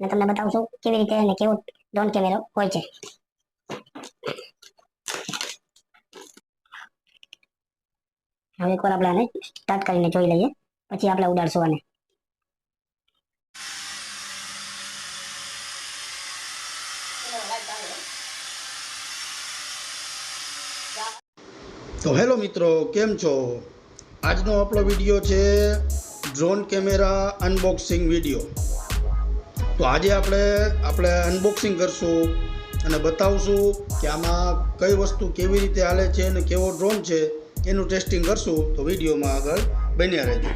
અને તમને બતાવું છું કેવી રીતે અને કેવો ડ્રોન કેમેરો હોય છે. હવે એકવાર આપણે આને સ્ટાર્ટ કરીને જોઈ લઈએ, પછી આપણે ઉડાડશું આને. તો હેલો મિત્રો, કેમ છો? આજનો આપણો વિડીયો છે ડ્રોન કેમેરા અનબોક્સિંગ વિડીયો. તો આજે આપણે અનબોક્સિંગ કરશું અને બતાવશું કે આમાં કઈ વસ્તુ કેવી રીતે હાલે છે અને કેવો ડ્રોન છે એનું ટેસ્ટિંગ કરશું. તો વિડીયોમાં આગળ બન્યા રહેજો.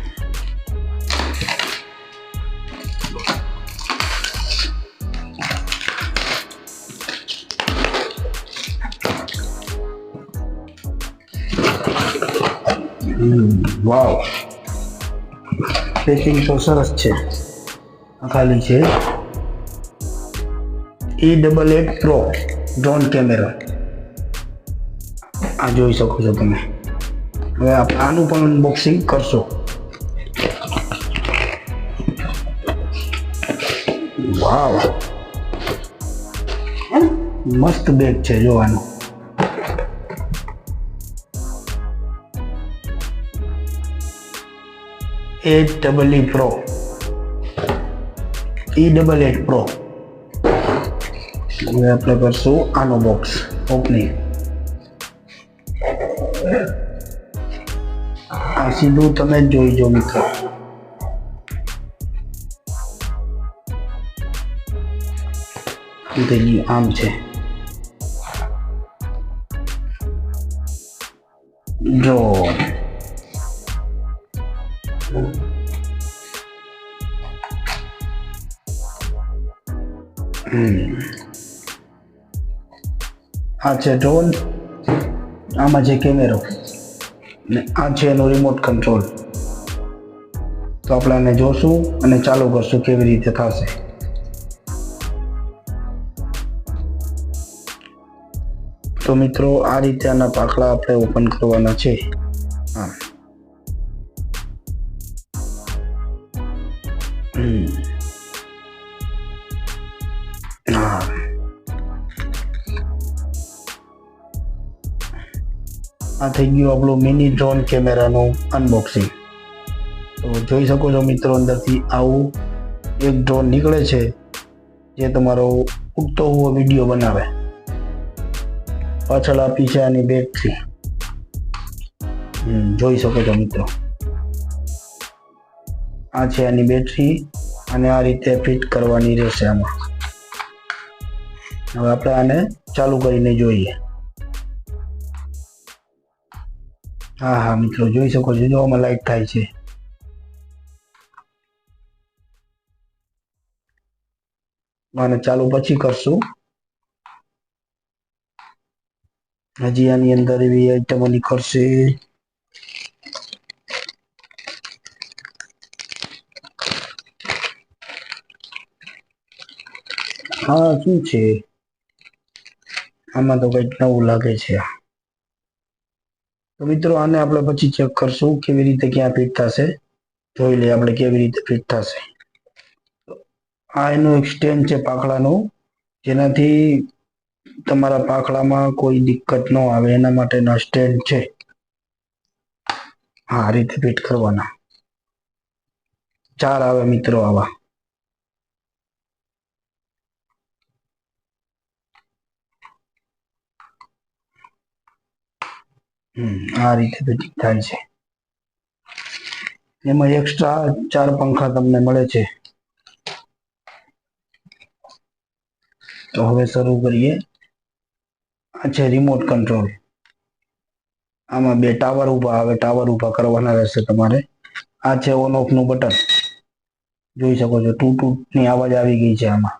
વાવ, પેકિંગ તો સરસ છે. ખાલી છે E88 Pro ડ્રોન કેમેરા, આ જોઈ શકો છો તમે. હવે આપણે આનું પણ અનબોક્સિંગ કરશું. વાવ, મસ્ત બેગ છે જોવાનું. E88 Pro, E88 Pro. હવે આપણે કરશું આનો બોક્સ ઓપનિંગ. આ સીધું તમે જોઈ જો મિત્રો. આમ છે જો. આ છે ડ્રોન, આમાં છે કેમેરો ને આ છે એનો રિમોટ કંટ્રોલ. તો આપણે આને જોશું અને ચાલુ કરશું કેવી રીતે થશે. તો મિત્રો, આ રીતે આના પાખલા આપણે ઓપન કરવાના છે. હા, હા, આ થઈ ગયું આપણું મિની ડ્રોન કેમેરાનું અનબોક્સિંગ. તો જોઈ શકો છો મિત્રો, અંદરથી આવું એક ડ્રોન નીકળે છે જે તમારો ઉડતો હોવો વિડીયો બનાવે. પાછળ આપી છે આની બેટરી, જોઈ શકો છો મિત્રો. આ છે આની બેટરી અને આ રીતે ફિટ કરવાની રહેશે આમાં. હવે આપણે આને ચાલુ કરીને જોઈએ. હા હા મિત્રો, જોઈ શકો છો, જો આમાં લાઈટ થાય છે. આને ચાલુ પછી કરશું. હજી આની અંદર એવી આઈટમો નીકળશે. હા, શું છે આમાં? તો કંઈક નવું લાગે છે. તો મિત્રો, આને આપણે પછી ચેક કરશું કેવી રીતે ક્યાં ફિટ થશે. જોઈ લઈએ આપણે કેવી રીતે ફિટ થશે. આ એનું એક સ્ટેન્ડ છે પાખલાનું, જેનાથી તમારા પાખલામાં કોઈ દિક્કત ન આવે એના માટેના સ્ટેન્ડ છે. હા, આ રીતે ફિટ કરવાના. 4 આવે મિત્રો આવા. આ રીતે ફિટિંગ થાય છે. એમાં એક્સ્ટ્રા 4 પંખા તમને મળે છે. તો હવે શરૂ કરીએ. આ છે રિમોટ કંટ્રોલ. આમાં 2 ટાવર ઊભા આવે, ટાવર ઊભા કરવાના રહેશે તમારે. આ છે ઓન ઓફ નું બટન, જોઈ શકો છો. ટૂ ટૂ ની અવાજ આવી ગઈ છે આમાં.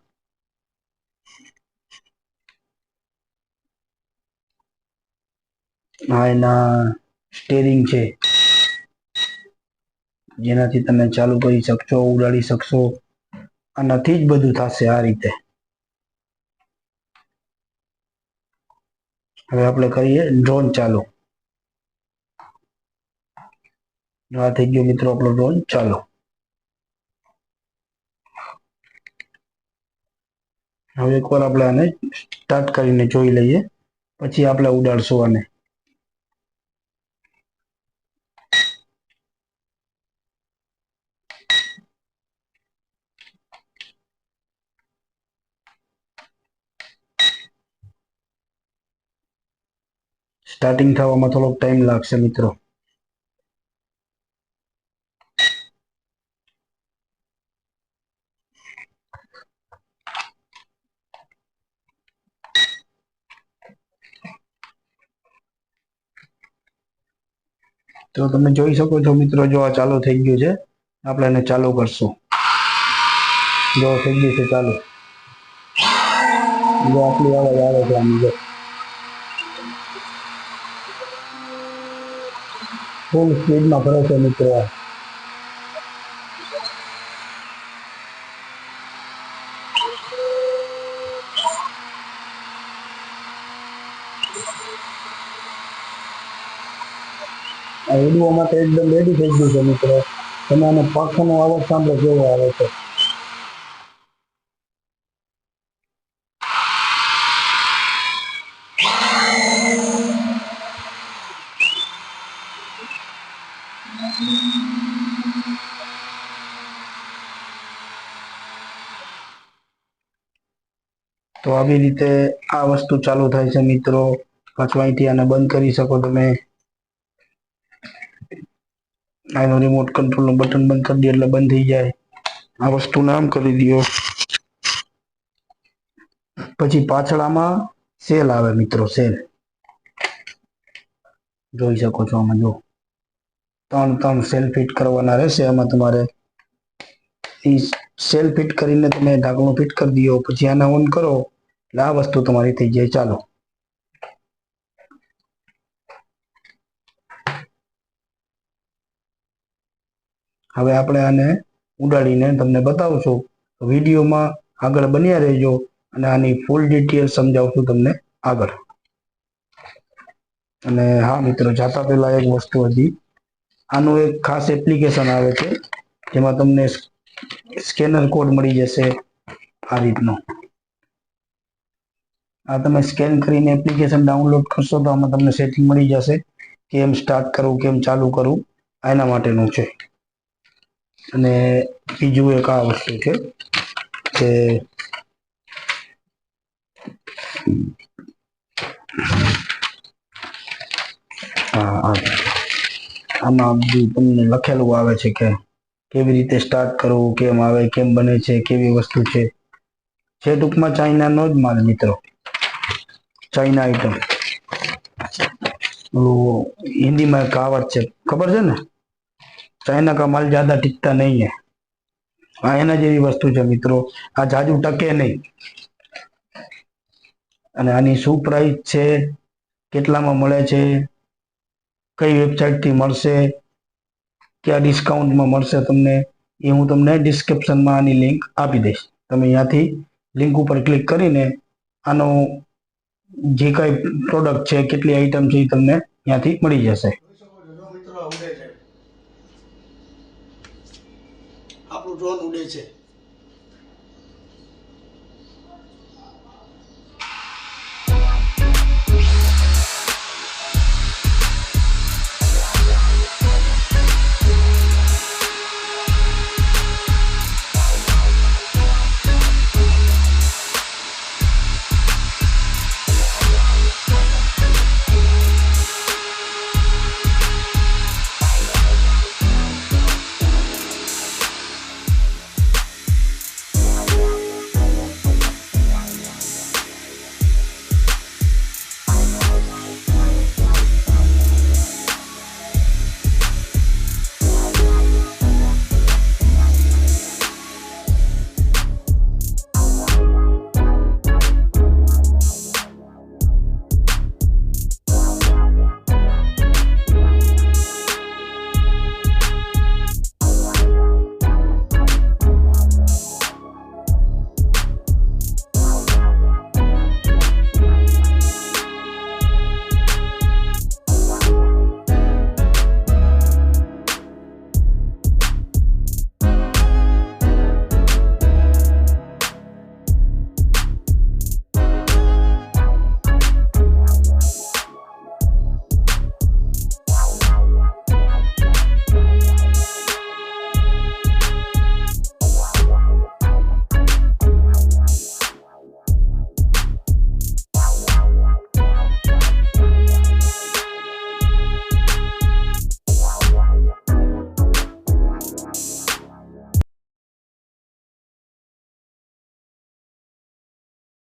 આ એના સ્ટેરિંગ છે, જેનાથી તમે ચાલુ કરી શકશો, ઉડાડી શકશો. આનાથી જ બધું થશે આ રીતે. હવે આપણે કરીએ ડ્રોન ચાલુ. આ થઈ ગયો મિત્રો આપણો ડ્રોન ચાલુ. હવે એકવાર આપણે આને સ્ટાર્ટ કરીને જોઈ લઈએ, પછી આપણે ઉડાડશું આને. સ્ટાર્ટિંગ થવામાં થોડોક ટાઈમ લાગશે મિત્રો. તો તમે જોઈ શકો છો મિત્રો, જો આ ચાલુ થઈ ગયું છે. આપણે એને ચાલુ કરશું. જો થઈ ગયું છે ચાલુ. જો આટલી અવાજ આવે છે આની, જો ફૂલ સ્પીડમાં ફરે છે મિત્રો. આ ઉડવા માટે એકદમ રેડી થઈ ગયું છે મિત્રો. તમે આનો પાંખનો અવાજ સાંભળો કેવો આવે છે. તો આવી રીતે આ વસ્તુ ચાલુ થાય છે મિત્રો. પાછું અહીંથી આને બંધ કરી શકો તમે. આનો રિમોટ કંટ્રોલનું બટન બંધ કરી દો એટલે બંધ થઈ જાય. આ વસ્તુને આમ કરી દો. પછી પાછળ આમાં સેલ આવે મિત્રો, સેલ જોઈ શકો છો. આમાં જો ત્રણ સેલ ફિટ કરવાના રહેશે. આમાં તમારે સેલ ફિટ કરીને તમે ઢાંકણું ફિટ કરી દો. પછી આને ઓન કરો એટલે આ વસ્તુ તમારી થઈ જાય ચાલો. હવે આપણે આને ઉડાડીને તમને બતાવશું. વિડીયોમાં આગળ બન્યા રહેજો અને આની ફૂલ ડિટેલ સમજાવશું તમને આગળ. અને હા મિત્રો, જાતા પહેલા એક વસ્તુ હતી. આનું એક ખાસ એપ્લિકેશન આવે છે જેમાં તમને સ્કેનર કોડ મળી જશે આ રીતનો. આ તમે સ્કેન કરીને એપ્લિકેશન ડાઉનલોડ કરશો તો આમાં તમને સેટિંગ મળી જશે. કેમ સ્ટાર્ટ કરવું, કેમ ચાલુ કરવું, એના માટેનું છે. અને બીજું એક આ વસ્તુ છે કે આમાં તમને લખેલું આવે છે કે કેવી રીતે સ્ટાર્ટ કરવું, કેમ આવે, કેમ બને છે, કેવી વસ્તુ છે. ટૂંકમાં ચાઇનાનો જ માલ મિત્રો, ચાઇના આઈટમ. હિન્દીમાં એક કહાવત છે, ખબર છે ને, ચાઇના કા માલ જ્યાદા ટીકતા નહીં હે. આ એના જેવી વસ્તુ છે મિત્રો. આ જાજુ ટકે નહીં. અને આની શું પ્રાઇસ છે, કેટલામાં મળે છે, કઈ વેબસાઇટથી મળશે, કયા ડિસ્કાઉન્ટમાં મળશે તમને, એ હું તમને ડિસ્ક્રિપ્શનમાં આની લિંક આપી દઈશ. તમે અહીંયાથી લિંક ઉપર ક્લિક કરીને આનો જે કઈ પ્રોડક્ટ છે, કેટલી આઈટમ છે, એ તમને ત્યાંથી મળી જશે. મિત્રો ઉડે છે, આપણું ડ્રોન ઉડે છે.